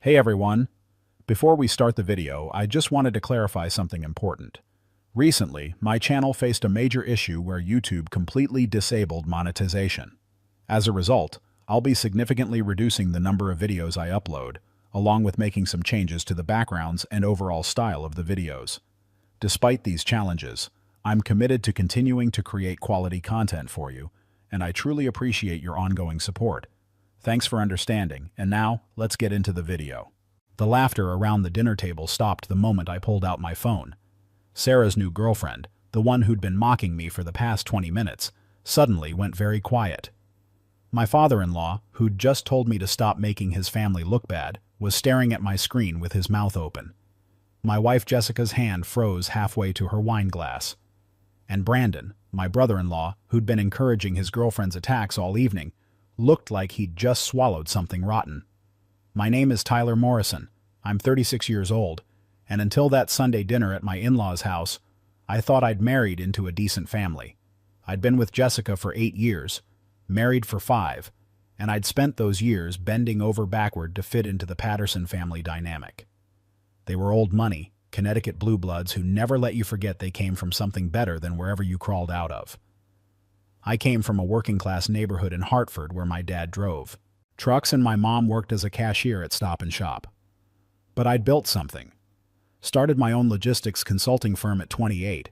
Hey everyone! Before we start the video, I just wanted to clarify something important. Recently, my channel faced a major issue where YouTube completely disabled monetization. As a result, I'll be significantly reducing the number of videos I upload, along with making some changes to the backgrounds and overall style of the videos. Despite these challenges, I'm committed to continuing to create quality content for you, and I truly appreciate your ongoing support. Thanks for understanding, and now, let's get into the video. The laughter around the dinner table stopped the moment I pulled out my phone. Sarah's new girlfriend, the one who'd been mocking me for the past 20 minutes, suddenly went very quiet. My father-in-law, who'd just told me to stop making his family look bad, was staring at my screen with his mouth open. My wife Jessica's hand froze halfway to her wine glass. And Brandon, my brother-in-law, who'd been encouraging his girlfriend's attacks all evening, looked like he'd just swallowed something rotten. My name is Tyler Morrison. I'm 36 years old, and until that Sunday dinner at my in-laws' house, I thought I'd married into a decent family. I'd been with Jessica for 8 years, married for 5, and I'd spent those years bending over backward to fit into the Patterson family dynamic. They were old money, Connecticut blue bloods who never let you forget they came from something better than wherever you crawled out of. I came from a working-class neighborhood in Hartford where my dad drove trucks and my mom worked as a cashier at Stop and Shop. But I'd built something. Started my own logistics consulting firm at 28,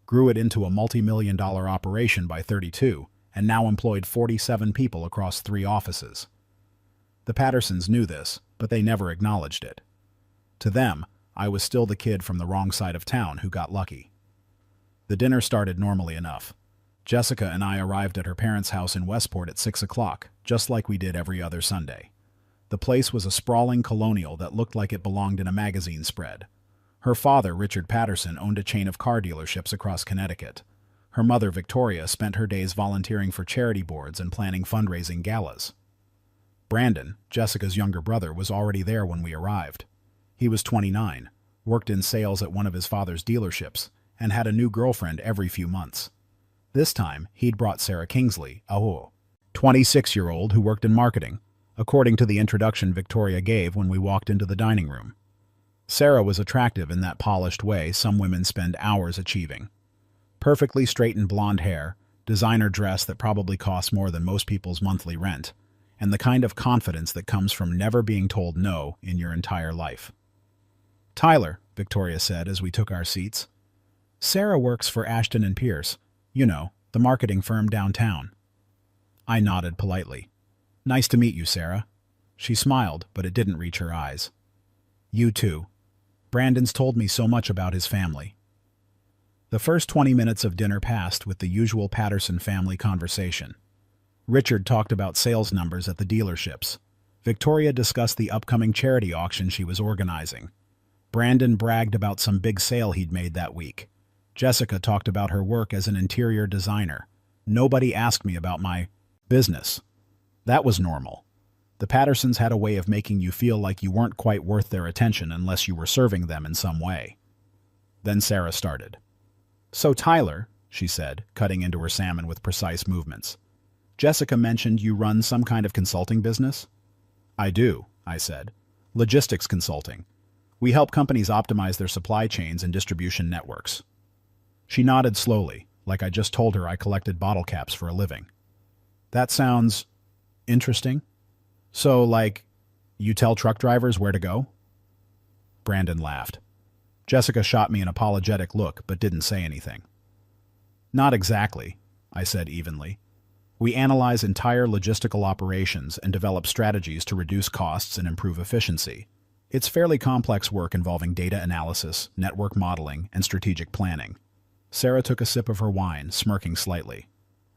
grew it into a multi-million-dollar operation by 32, and now employed 47 people across 3 offices. The Pattersons knew this, but they never acknowledged it. To them, I was still the kid from the wrong side of town who got lucky. The dinner started normally enough. Jessica and I arrived at her parents' house in Westport at 6 o'clock, just like we did every other Sunday. The place was a sprawling colonial that looked like it belonged in a magazine spread. Her father, Richard Patterson, owned a chain of car dealerships across Connecticut. Her mother, Victoria, spent her days volunteering for charity boards and planning fundraising galas. Brandon, Jessica's younger brother, was already there when we arrived. He was 29, worked in sales at one of his father's dealerships, and had a new girlfriend every few months. This time, he'd brought Sarah Kingsley, a 26-year-old who worked in marketing, according to the introduction Victoria gave when we walked into the dining room. Sarah was attractive in that polished way some women spend hours achieving. Perfectly straightened blonde hair, designer dress that probably costs more than most people's monthly rent, and the kind of confidence that comes from never being told no in your entire life. "Tyler," Victoria said as we took our seats. "Sarah works for Ashton and Pierce. You know, the marketing firm downtown." I nodded politely. "Nice to meet you, Sarah." She smiled, but it didn't reach her eyes. "You too. Brandon's told me so much about his family." The first 20 minutes of dinner passed with the usual Patterson family conversation. Richard talked about sales numbers at the dealerships. Victoria discussed the upcoming charity auction she was organizing. Brandon bragged about some big sale he'd made that week. Jessica talked about her work as an interior designer. Nobody asked me about my business. That was normal. The Pattersons had a way of making you feel like you weren't quite worth their attention unless you were serving them in some way. Then Sarah started. "So Tyler," she said, cutting into her salmon with precise movements, "Jessica mentioned you run some kind of consulting business?" "I do," I said. "Logistics consulting. We help companies optimize their supply chains and distribution networks." She nodded slowly, like I just told her I collected bottle caps for a living. "That sounds interesting. So, like, you tell truck drivers where to go?" Brandon laughed. Jessica shot me an apologetic look, but didn't say anything. "Not exactly," I said evenly. "We analyze entire logistical operations and develop strategies to reduce costs and improve efficiency. It's fairly complex work involving data analysis, network modeling, and strategic planning." Sarah took a sip of her wine, smirking slightly.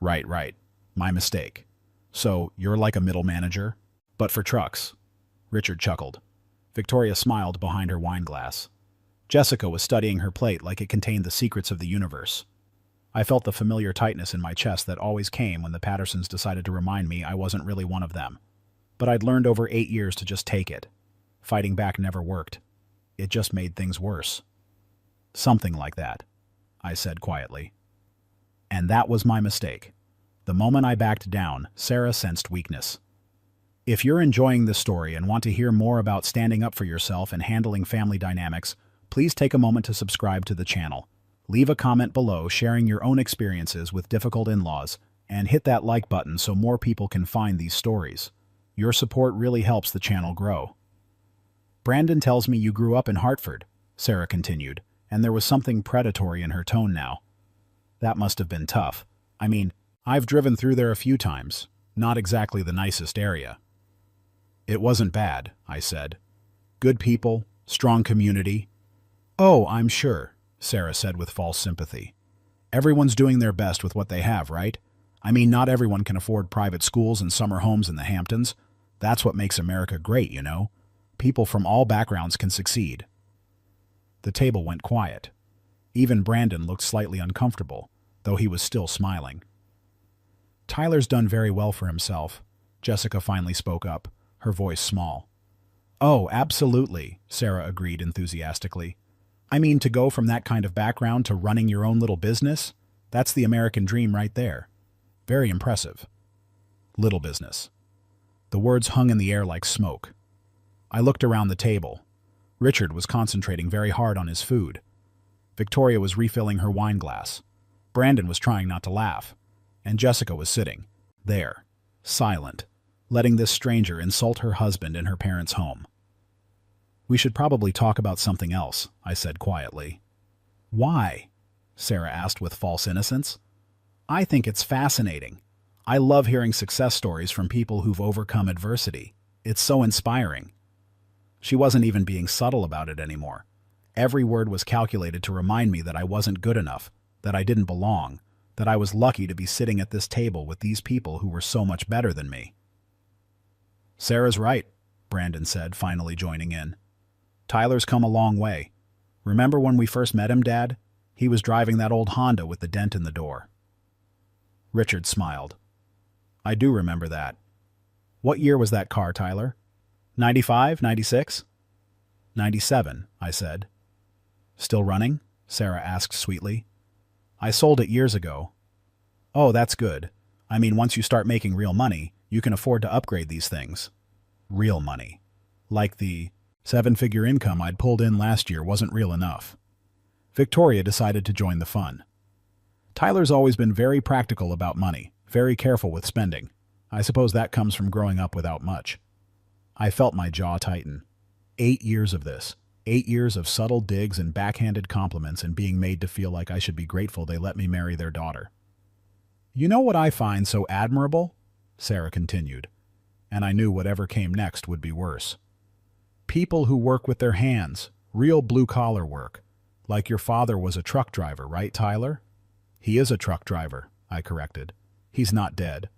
Right. My mistake. "So, you're like a middle manager? But for trucks." Richard chuckled. Victoria smiled behind her wine glass. Jessica was studying her plate like it contained the secrets of the universe. I felt the familiar tightness in my chest that always came when the Pattersons decided to remind me I wasn't really one of them. But I'd learned over 8 years to just take it. Fighting back never worked. It just made things worse. "Something like that," I said quietly. And that was my mistake. The moment I backed down, Sarah sensed weakness. If you're enjoying this story and want to hear more about standing up for yourself and handling family dynamics, please take a moment to subscribe to the channel. Leave a comment below sharing your own experiences with difficult in-laws, and hit that like button so more people can find these stories. Your support really helps the channel grow. Brandon tells me you grew up in Hartford, Sarah continued, and there was something predatory in her tone now. That must have been tough. I mean, I've driven through there a few times. Not exactly the nicest area. It wasn't bad, I said. Good people, strong community. Oh, I'm sure, Sarah said with false sympathy. Everyone's doing their best with what they have, right? I mean, not everyone can afford private schools and summer homes in the Hamptons. That's what makes America great, you know? People from all backgrounds can succeed. The table went quiet. Even Brandon looked slightly uncomfortable, though he was still smiling. Tyler's done very well for himself, Jessica finally spoke up, her voice small. Oh, absolutely, Sarah agreed enthusiastically. I mean, to go from that kind of background to running your own little business, that's the American dream right there. Very impressive. Little business. The words hung in the air like smoke. I looked around the table. Richard was concentrating very hard on his food. Victoria was refilling her wine glass. Brandon was trying not to laugh. And Jessica was sitting, there, silent, letting this stranger insult her husband in her parents' home. We should probably talk about something else, I said quietly. Why? Sarah asked with false innocence. I think it's fascinating. I love hearing success stories from people who've overcome adversity. It's so inspiring. She wasn't even being subtle about it anymore. Every word was calculated to remind me that I wasn't good enough, that I didn't belong, that I was lucky to be sitting at this table with these people who were so much better than me. Sarah's right, Brandon said, finally joining in. Tyler's come a long way. Remember when we first met him, Dad? He was driving that old Honda with the dent in the door. Richard smiled. I do remember that. What year was that car, Tyler? 95, 96? 97, I said. Still running? Sarah asked sweetly. I sold it years ago. Oh, that's good. I mean, once you start making real money, you can afford to upgrade these things. Real money. Like the 7-figure income I'd pulled in last year wasn't real enough. Victoria decided to join the fun. Tyler's always been very practical about money, very careful with spending. I suppose that comes from growing up without much. I felt my jaw tighten. 8 years of this. 8 years of subtle digs and backhanded compliments and being made to feel like I should be grateful they let me marry their daughter. You know what I find so admirable? Sarah continued, and I knew whatever came next would be worse. People who work with their hands, real blue-collar work. Like your father was a truck driver, right, Tyler? He is a truck driver, I corrected. He's not dead.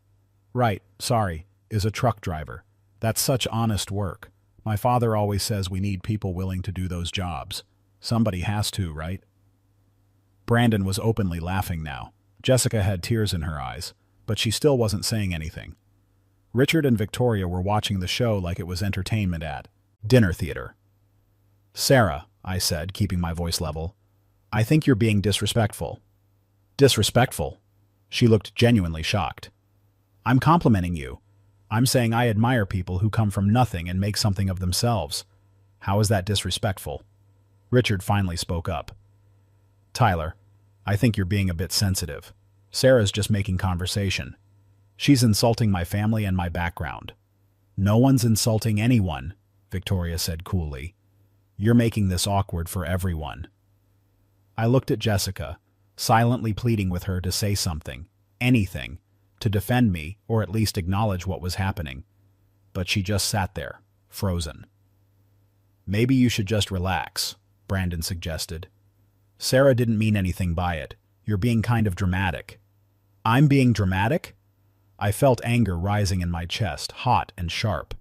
Right, sorry, is a truck driver. That's such honest work. My father always says we need people willing to do those jobs. Somebody has to, right? Brandon was openly laughing now. Jessica had tears in her eyes, but she still wasn't saying anything. Richard and Victoria were watching the show like it was entertainment at dinner theater. Sarah, I said, keeping my voice level, I think you're being disrespectful. Disrespectful? She looked genuinely shocked. I'm complimenting you. I'm saying I admire people who come from nothing and make something of themselves. How is that disrespectful? Richard finally spoke up. Tyler, I think you're being a bit sensitive. Sarah's just making conversation. She's insulting my family and my background. No one's insulting anyone, Victoria said coolly. You're making this awkward for everyone. I looked at Jessica, silently pleading with her to say something, anything, to defend me or at least acknowledge what was happening. But she just sat there, frozen. Maybe you should just relax, Brandon suggested. Sarah didn't mean anything by it. You're being kind of dramatic. I'm being dramatic? I felt anger rising in my chest, hot and sharp.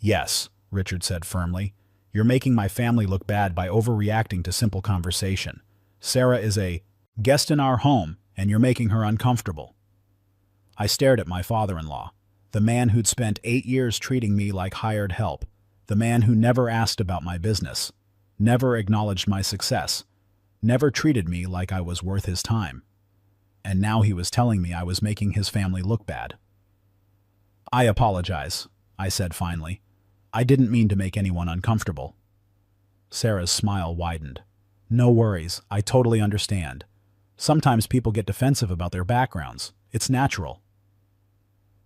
Yes, Richard said firmly. You're making my family look bad by overreacting to simple conversation. Sarah is a guest in our home, and you're making her uncomfortable. I stared at my father-in-law, the man who'd spent 8 years treating me like hired help, the man who never asked about my business, never acknowledged my success, never treated me like I was worth his time. And now he was telling me I was making his family look bad. I apologize, I said finally. I didn't mean to make anyone uncomfortable. Sarah's smile widened. No worries, I totally understand. Sometimes people get defensive about their backgrounds. It's natural.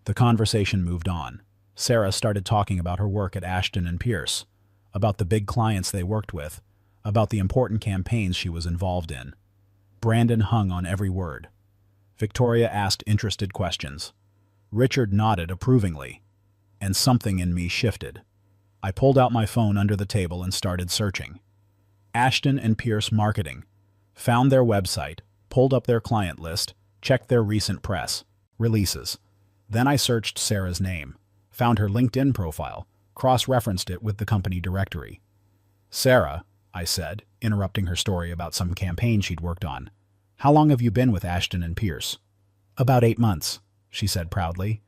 The conversation moved on. Sarah started talking about her work at Ashton and Pierce, about the big clients they worked with, about the important campaigns she was involved in. Brandon hung on every word. Victoria asked interested questions. Richard nodded approvingly, and something in me shifted. I pulled out my phone under the table and started searching. Ashton and Pierce Marketing. Found their website, pulled up their client list, checked their recent press releases. Then I searched Sarah's name, found her LinkedIn profile, cross-referenced it with the company directory. Sarah, I said, interrupting her story about some campaign she'd worked on. How long have you been with Ashton and Pierce? About 8 months, she said proudly.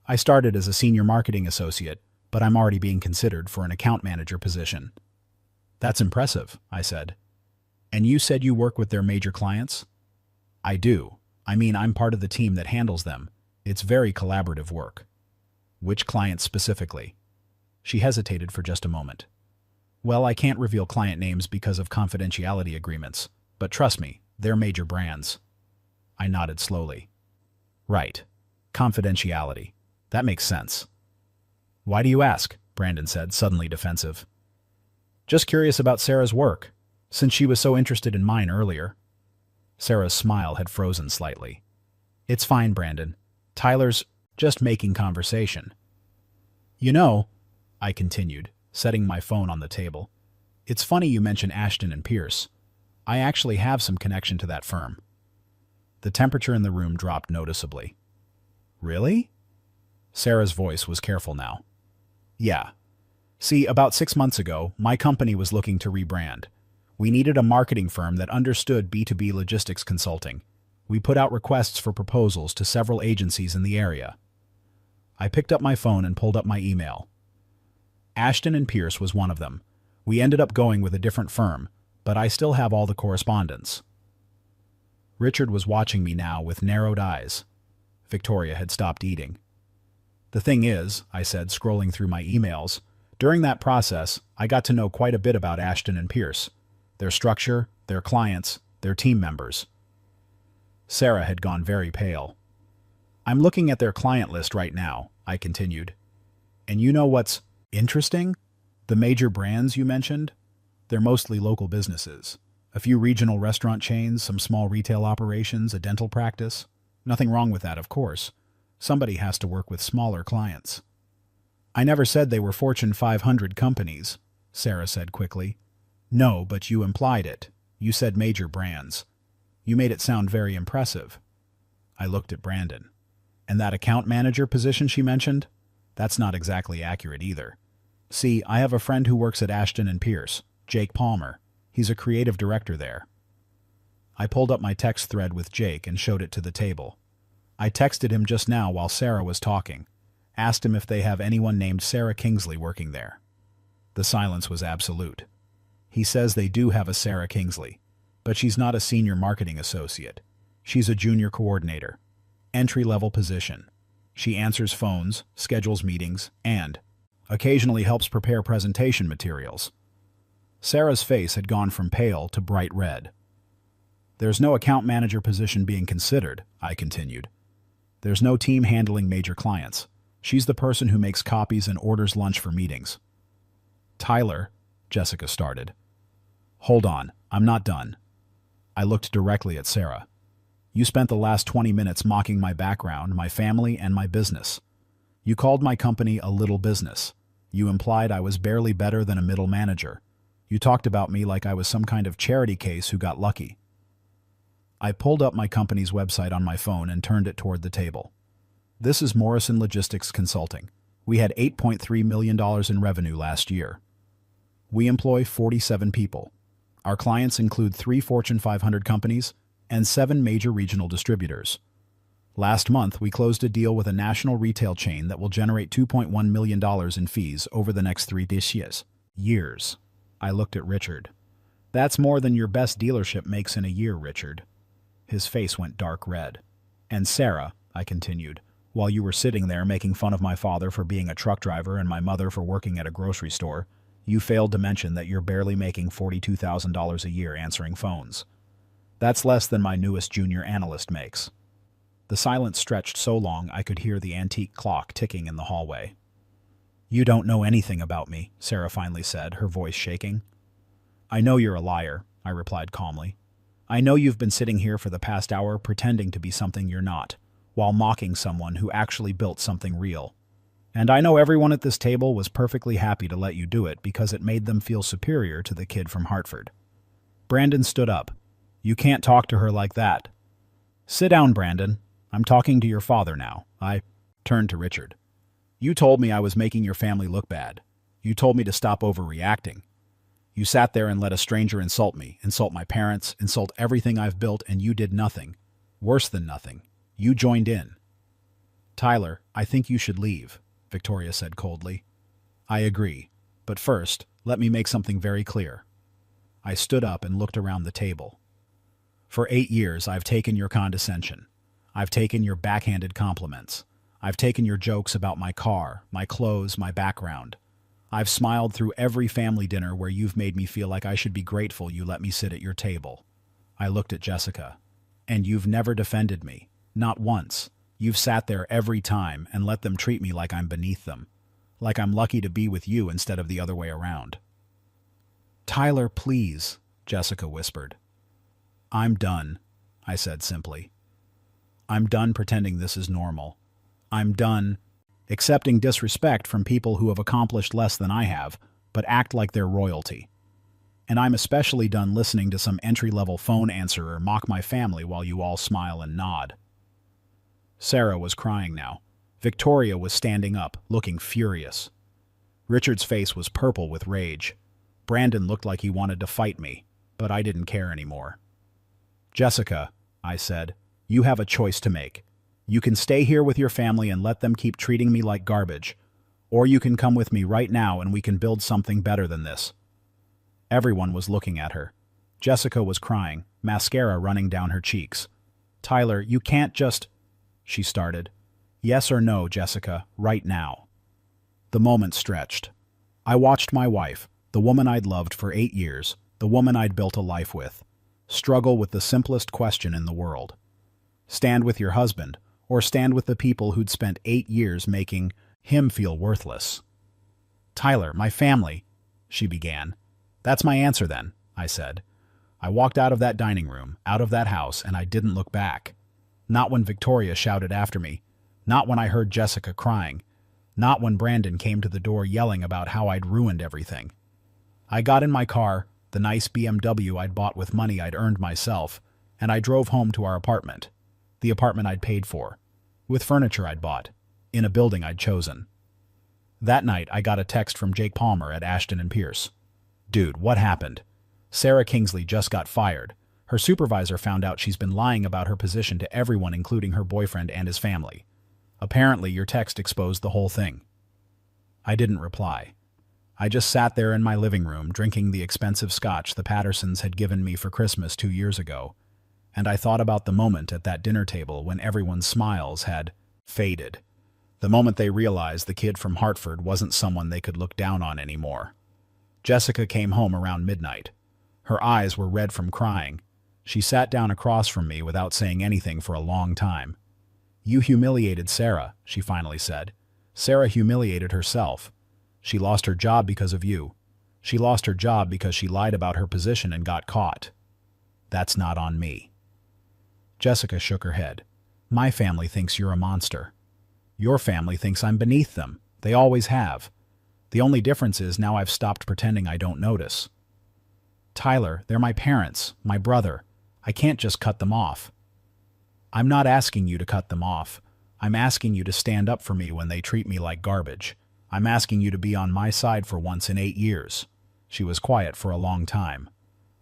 I started as a senior marketing associate, but I'm already being considered for an account manager position. That's impressive, I said. And you said you work with their major clients? I do. I mean, I'm part of the team that handles them. It's very collaborative work. Which clients specifically? She hesitated for just a moment. Well, I can't reveal client names because of confidentiality agreements, but trust me, they're major brands. I nodded slowly. Right. Confidentiality. That makes sense. Why do you ask? Brandon said, suddenly defensive. Just curious about Sarah's work, since she was so interested in mine earlier. Sarah's smile had frozen slightly. It's fine, Brandon. Tyler's just making conversation. You know, I continued, setting my phone on the table. It's funny you mention Ashton and Pierce. I actually have some connection to that firm. The temperature in the room dropped noticeably. Really? Sarah's voice was careful now. Yeah. See, about 6 months ago, my company was looking to rebrand. We needed a marketing firm that understood B2B logistics consulting. We put out requests for proposals to several agencies in the area. I picked up my phone and pulled up my email. Ashton and Pierce was one of them. We ended up going with a different firm, but I still have all the correspondence. Richard was watching me now with narrowed eyes. Victoria had stopped eating. The thing is, I said, scrolling through my emails, during that process, I got to know quite a bit about Ashton and Pierce, their structure, their clients, their team members. Sarah had gone very pale. I'm looking at their client list right now, I continued. And you know what's interesting? The major brands you mentioned? They're mostly local businesses. A few regional restaurant chains, some small retail operations, a dental practice. Nothing wrong with that, of course. Somebody has to work with smaller clients. I never said they were Fortune 500 companies, Sarah said quickly. No, but you implied it. You said major brands. You made it sound very impressive. I looked at Brandon. And that account manager position she mentioned? That's not exactly accurate either. See, I have a friend who works at Ashton and Pierce, Jake Palmer. He's a creative director there. I pulled up my text thread with Jake and showed it to the table. I texted him just now while Sarah was talking, asked him if they have anyone named Sarah Kingsley working there. The silence was absolute. He says they do have a Sarah Kingsley, but she's not a senior marketing associate. She's a junior coordinator. Entry-level position. She answers phones, schedules meetings, and occasionally helps prepare presentation materials. Sarah's face had gone from pale to bright red. There's no account manager position being considered, I continued. There's no team handling major clients. She's the person who makes copies and orders lunch for meetings. Tyler, Jessica started. Hold on, I'm not done. I looked directly at Sarah. You spent the last 20 minutes mocking my background, my family, and my business. You called my company a little business. You implied I was barely better than a middle manager. You talked about me like I was some kind of charity case who got lucky. I pulled up my company's website on my phone and turned it toward the table. This is Morrison Logistics Consulting. We had $8.3 million in revenue last year. We employ 47 people. Our clients include 3 Fortune 500 companies and 7 major regional distributors. Last month, we closed a deal with a national retail chain that will generate $2.1 million in fees over the next 3 years. I looked at Richard. That's more than your best dealership makes in a year, Richard. His face went dark red. And Sarah, I continued, While you were sitting there making fun of my father for being a truck driver and my mother for working at a grocery store, you failed to mention that you're barely making $42,000 a year answering phones. That's less than my newest junior analyst makes. The silence stretched so long I could hear the antique clock ticking in the hallway. You don't know anything about me, Sarah finally said, her voice shaking. I know you're a liar, I replied calmly. I know you've been sitting here for the past hour pretending to be something you're not, while mocking someone who actually built something real. And I know everyone at this table was perfectly happy to let you do it because it made them feel superior to the kid from Hartford. Brandon stood up. You can't talk to her like that. Sit down, Brandon. I'm talking to your father now. I turned to Richard. You told me I was making your family look bad. You told me to stop overreacting. You sat there and let a stranger insult me, insult my parents, insult everything I've built, and you did nothing. Worse than nothing. You joined in. Tyler, I think you should leave, Victoria said coldly. I agree. But first, let me make something very clear. I stood up and looked around the table. For 8 years, I've taken your condescension. I've taken your backhanded compliments. I've taken your jokes about my car, my clothes, my background. I've smiled through every family dinner where you've made me feel like I should be grateful you let me sit at your table. I looked at Jessica. And you've never defended me. Not once. You've sat there every time and let them treat me like I'm beneath them. Like I'm lucky to be with you instead of the other way around. Tyler, please, Jessica whispered. I'm done, I said simply. I'm done pretending this is normal. I'm done accepting disrespect from people who have accomplished less than I have, but act like they're royalty. And I'm especially done listening to some entry-level phone answerer mock my family while you all smile and nod. Sarah was crying now. Victoria was standing up, looking furious. Richard's face was purple with rage. Brandon looked like he wanted to fight me, but I didn't care anymore. Jessica, I said, you have a choice to make. You can stay here with your family and let them keep treating me like garbage, or you can come with me right now and we can build something better than this. Everyone was looking at her. Jessica was crying, mascara running down her cheeks. Tyler, you can't just... she started. Yes or no, Jessica, right now. The moment stretched. I watched my wife, the woman I'd loved for 8 years, the woman I'd built a life with, struggle with the simplest question in the world. Stand with your husband, or stand with the people who'd spent 8 years making him feel worthless. Tyler, my family, she began. That's my answer then, I said. I walked out of that dining room, out of that house, and I didn't look back. Not when Victoria shouted after me. Not when I heard Jessica crying. Not when Brandon came to the door yelling about how I'd ruined everything. I got in my car, the nice BMW I'd bought with money I'd earned myself, and I drove home to our apartment. The apartment I'd paid for, with furniture I'd bought, in a building I'd chosen. That night, I got a text from Jake Palmer at Ashton and Pierce. Dude, what happened? Sarah Kingsley just got fired. Her supervisor found out she's been lying about her position to everyone, including her boyfriend and his family. Apparently, your text exposed the whole thing. I didn't reply. I just sat there in my living room drinking the expensive scotch the Pattersons had given me for Christmas 2 years ago, and I thought about the moment at that dinner table when everyone's smiles had faded. The moment they realized the kid from Hartford wasn't someone they could look down on anymore. Jessica came home around midnight. Her eyes were red from crying. She sat down across from me without saying anything for a long time. You humiliated Sarah, she finally said. Sarah humiliated herself. She lost her job because of you. She lost her job because she lied about her position and got caught. That's not on me. Jessica shook her head. My family thinks you're a monster. Your family thinks I'm beneath them. They always have. The only difference is now I've stopped pretending I don't notice. Tyler, they're my parents, my brother. I can't just cut them off. I'm not asking you to cut them off. I'm asking you to stand up for me when they treat me like garbage. I'm asking you to be on my side for once in 8 years. She was quiet for a long time.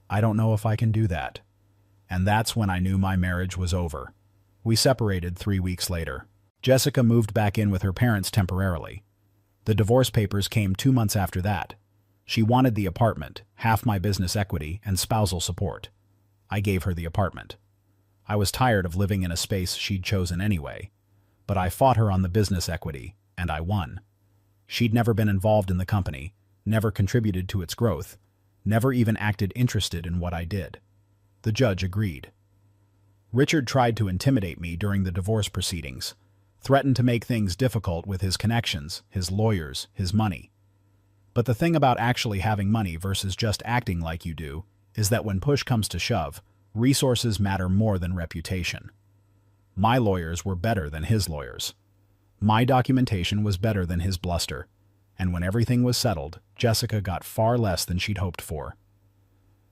I don't know if I can do that. And that's when I knew my marriage was over. We separated 3 weeks later. Jessica moved back in with her parents temporarily. The divorce papers came 2 months after that. She wanted the apartment, half my business equity, and spousal support. I gave her the apartment. I was tired of living in a space she'd chosen anyway. But I fought her on the business equity, and I won. She'd never been involved in the company, never contributed to its growth, never even acted interested in what I did. The judge agreed. Richard tried to intimidate me during the divorce proceedings, threatened to make things difficult with his connections, his lawyers, his money. But the thing about actually having money versus just acting like you do is that when push comes to shove, resources matter more than reputation. My lawyers were better than his lawyers. My documentation was better than his bluster, and when everything was settled, Jessica got far less than she'd hoped for.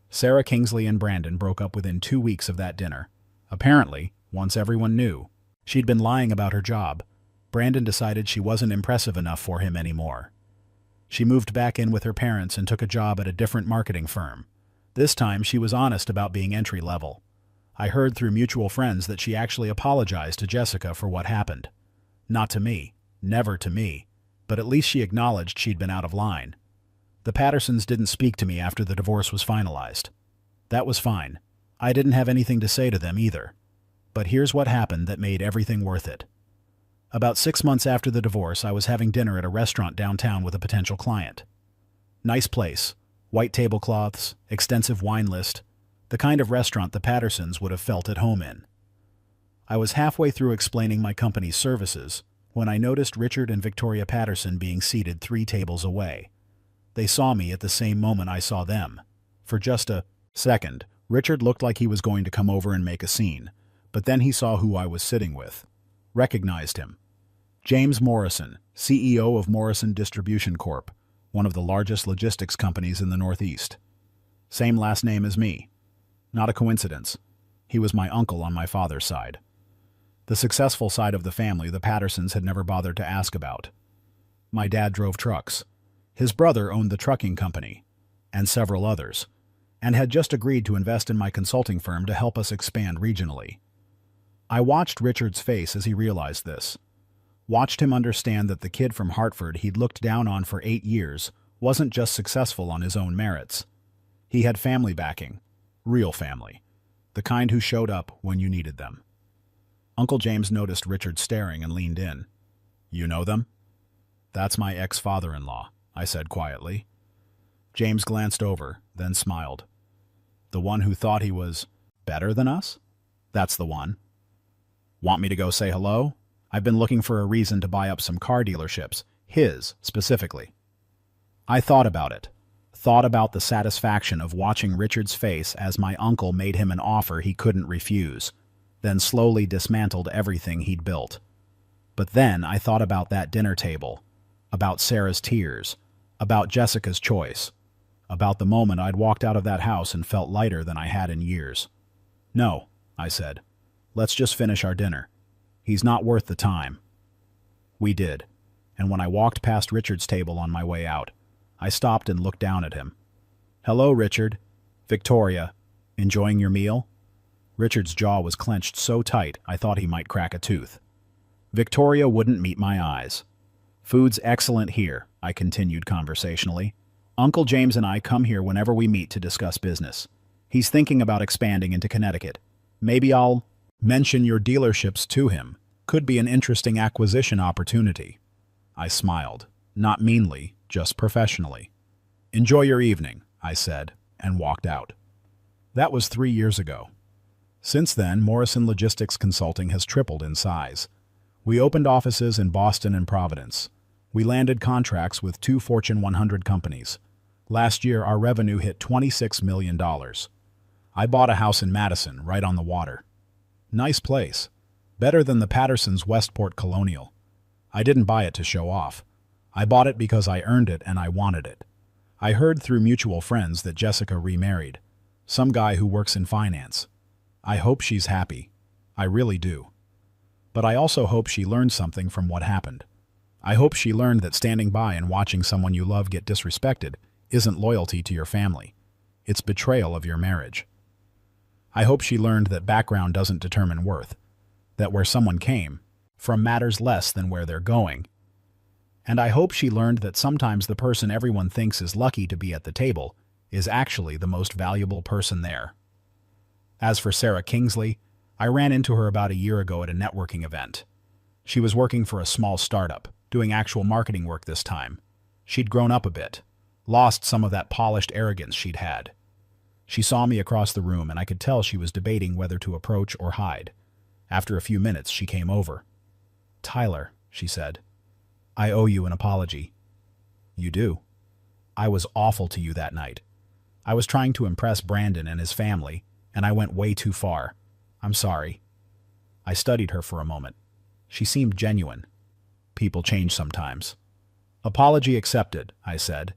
Sarah Kingsley and Brandon broke up within 2 weeks of that dinner. Apparently, once everyone knew, she'd been lying about her job. Brandon decided she wasn't impressive enough for him anymore. She moved back in with her parents and took a job at a different marketing firm. This time, she was honest about being entry-level. I heard through mutual friends that she actually apologized to Jessica for what happened. Not to me, never to me, but at least she acknowledged she'd been out of line. The Pattersons didn't speak to me after the divorce was finalized. That was fine. I didn't have anything to say to them either. But here's what happened that made everything worth it. About 6 months after the divorce, I was having dinner at a restaurant downtown with a potential client. Nice place, white tablecloths, extensive wine list, the kind of restaurant the Pattersons would have felt at home in. I was halfway through explaining my company's services when I noticed Richard and Victoria Patterson being seated 3 tables away. They saw me at the same moment I saw them. For just a second, Richard looked like he was going to come over and make a scene, but then he saw who I was sitting with. Recognized him. James Morrison, CEO of Morrison Distribution Corp., one of the largest logistics companies in the Northeast. Same last name as me. Not a coincidence. He was my uncle on my father's side. The successful side of the family the Pattersons had never bothered to ask about. My dad drove trucks. His brother owned the trucking company, and several others, and had just agreed to invest in my consulting firm to help us expand regionally. I watched Richard's face as he realized this. Watched him understand that the kid from Hartford he'd looked down on for 8 years wasn't just successful on his own merits. He had family backing. Real family. The kind who showed up when you needed them. Uncle James noticed Richard staring and leaned in. "You know them?" "That's my ex-father-in-law," I said quietly. James glanced over, then smiled. "The one who thought he was better than us? That's the one. Want me to go say hello? I've been looking for a reason to buy up some car dealerships, his specifically." I thought about it. Thought about the satisfaction of watching Richard's face as my uncle made him an offer he couldn't refuse, then slowly dismantled everything he'd built. But then I thought about that dinner table, about Sarah's tears, about Jessica's choice, about the moment I'd walked out of that house and felt lighter than I had in years. "No," I said. "Let's just finish our dinner. He's not worth the time." We did, and when I walked past Richard's table on my way out, I stopped and looked down at him. "Hello, Richard. Victoria. Enjoying your meal?" Richard's jaw was clenched so tight I thought he might crack a tooth. Victoria wouldn't meet my eyes. "Food's excellent here," I continued conversationally. "Uncle James and I come here whenever we meet to discuss business. He's thinking about expanding into Connecticut. Maybe I'll mention your dealerships to him. Could be an interesting acquisition opportunity." I smiled, not meanly, just professionally. "Enjoy your evening," I said, and walked out. That was 3 years ago. Since then, Morrison Logistics Consulting has tripled in size. We opened offices in Boston and Providence. We landed contracts with 2 Fortune 100 companies. Last year, our revenue hit $26 million. I bought a house in Madison, right on the water. Nice place. Better than the Pattersons' Westport Colonial. I didn't buy it to show off. I bought it because I earned it and I wanted it. I heard through mutual friends that Jessica remarried. Some guy who works in finance. I hope she's happy. I really do. But I also hope she learned something from what happened. I hope she learned that standing by and watching someone you love get disrespected isn't loyalty to your family. It's betrayal of your marriage. I hope she learned that background doesn't determine worth. That where someone came from matters less than where they're going. And I hope she learned that sometimes the person everyone thinks is lucky to be at the table is actually the most valuable person there. As for Sarah Kingsley, I ran into her about a year ago at a networking event. She was working for a small startup, doing actual marketing work this time. She'd grown up a bit, lost some of that polished arrogance she'd had. She saw me across the room, and I could tell she was debating whether to approach or hide. After a few minutes, she came over. "Tyler," she said, "I owe you an apology." "You do?" "I was awful to you that night. I was trying to impress Brandon and his family, and I went way too far. I'm sorry." I studied her for a moment. She seemed genuine. People change sometimes. "Apology accepted," I said.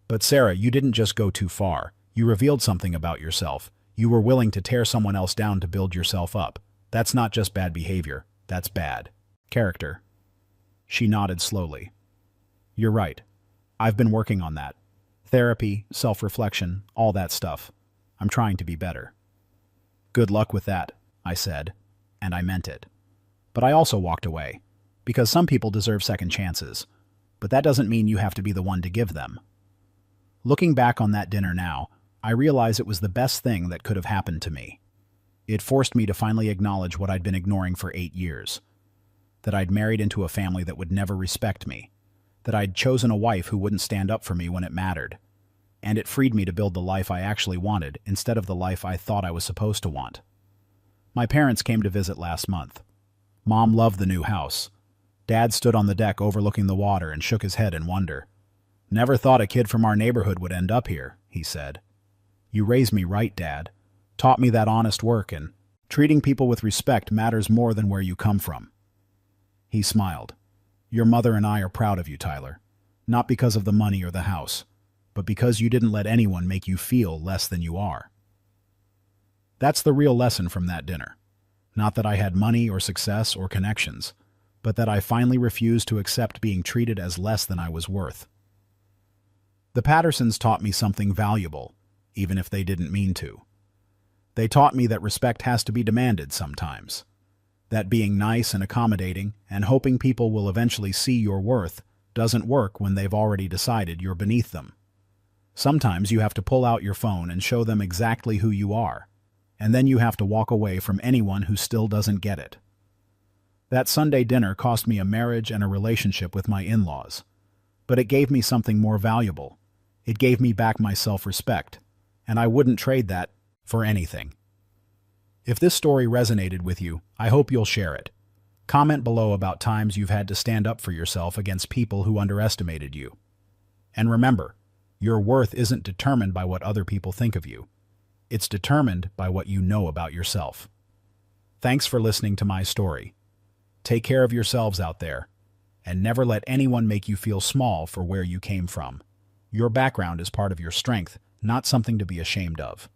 "But Sarah, you didn't just go too far. You revealed something about yourself. You were willing to tear someone else down to build yourself up. That's not just bad behavior. That's bad character." She nodded slowly. "You're right. I've been working on that. Therapy, self-reflection, all that stuff. I'm trying to be better." "Good luck with that," I said, and I meant it. But I also walked away, because some people deserve second chances, but that doesn't mean you have to be the one to give them. Looking back on that dinner now, I realize it was the best thing that could have happened to me. It forced me to finally acknowledge what I'd been ignoring for 8 years. That I'd married into a family that would never respect me. That I'd chosen a wife who wouldn't stand up for me when it mattered. And it freed me to build the life I actually wanted instead of the life I thought I was supposed to want. My parents came to visit last month. Mom loved the new house. Dad stood on the deck overlooking the water and shook his head in wonder. "Never thought a kid from our neighborhood would end up here," he said. "You raised me right, Dad. Taught me that honest work and treating people with respect matters more than where you come from." He smiled. "Your mother and I are proud of you, Tyler. Not because of the money or the house, but because you didn't let anyone make you feel less than you are." That's the real lesson from that dinner. Not that I had money or success or connections, but that I finally refused to accept being treated as less than I was worth. The Pattersons taught me something valuable, even if they didn't mean to. They taught me that respect has to be demanded sometimes. That being nice and accommodating and hoping people will eventually see your worth doesn't work when they've already decided you're beneath them. Sometimes you have to pull out your phone and show them exactly who you are, and then you have to walk away from anyone who still doesn't get it. That Sunday dinner cost me a marriage and a relationship with my in-laws, but it gave me something more valuable. It gave me back my self-respect, and I wouldn't trade that for anything. If this story resonated with you, I hope you'll share it. Comment below about times you've had to stand up for yourself against people who underestimated you. And remember, your worth isn't determined by what other people think of you. It's determined by what you know about yourself. Thanks for listening to my story. Take care of yourselves out there, and never let anyone make you feel small for where you came from. Your background is part of your strength, not something to be ashamed of.